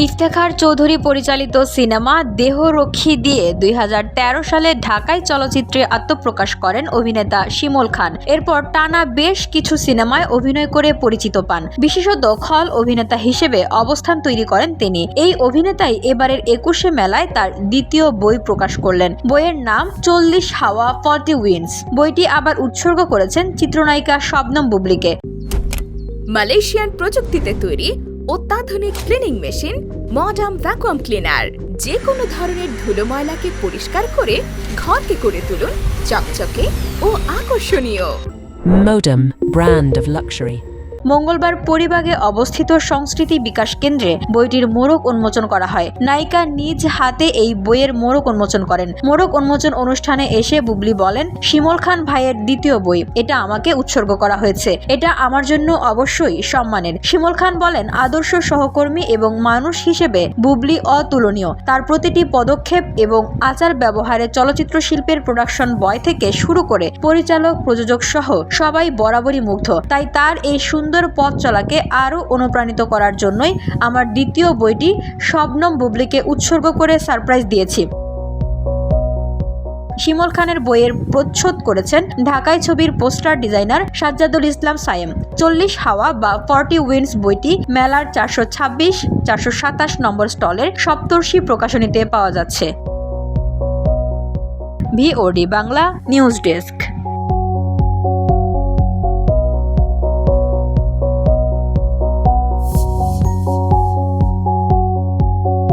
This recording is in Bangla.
ইফতেখার চৌধুরী পরিচালিত সিনেমা দেহরক্ষী দিয়ে 2013 সালে ঢাকায় চলচ্চিত্রে আত্মপ্রকাশ করেন অভিনেতা শিমুল খান। এরপর টানা বেশ কিছু সিনেমায় অভিনয় করে পরিচিত পান। বিশেষত খল অভিনেতা হিসেবে অবস্থান তৈরি করেন তিনি। এই অভিনেতাই এবারের 21শে মেলায় তার দ্বিতীয় বই প্রকাশ করলেন। বইয়ের নাম 40 হাওয়া 40 উইন্ডস। বইটি আবার উৎসর্গ করেছেন চিত্রনায়িকা শবনম বুবলীকে। মালয়েশিয়ান প্রযুক্তিতে তৈরি অত্যাধুনিক cleaning machine modern vacuum cleaner যে কোনো ধরনের ধুলো ময়লাকে পরিষ্কার করে ঘরকে করে তুলুন চকচকে ও আকর্ষণীয়। Modem, brand of luxury. মঙ্গলবার পরিবাগে অবস্থিত সংস্কৃতি বিকাশ কেন্দ্রে বইটির মোড়ক উন্মোচন করা হয়। নায়িকা নিজ হাতে এই বইয়ের মোড়ক উন্মোচন করেন। মোড়ক উন্মোচন অনুষ্ঠানে এসে বুবলী বলেন, শিমুল খান ভাইয়ের দ্বিতীয় বই, এটা আমাকে উৎসর্গ করা হয়েছে। এটা আমার জন্য অবশ্যই সম্মানের। শিমুল খান বলেন, আদর্শ সহকর্মী এবং মানুষ হিসেবে বুবলী অতুলনীয়। তার প্রতিটি পদক্ষেপ এবং আচার ব্যবহারে চলচ্চিত্র শিল্পের প্রোডাকশন বয় থেকে শুরু করে পরিচালক, প্রযোজক সহ সবাই বরাবরই মুগ্ধ। তাই তার এই সুন্দর পথ চলাকে আরও অনুপ্রাণিত করার জন্যই আমার দ্বিতীয় বইটি শবনম বুবলীকে উৎসর্গ করে সারপ্রাইজ দিয়েছি। শিমুল খানের বইয়ের প্রচ্ছদ করেছেন ঢাকায় ছবির পোস্টার ডিজাইনার সাজ্জাদুল ইসলাম সায়েম। 40 হাওয়া বা 40 উইন্ডস বইটি মেলার 426-427 নম্বর স্টলের সপ্তর্ষি প্রকাশনীতে পাওয়া যাচ্ছে। VOD Bangla news desk.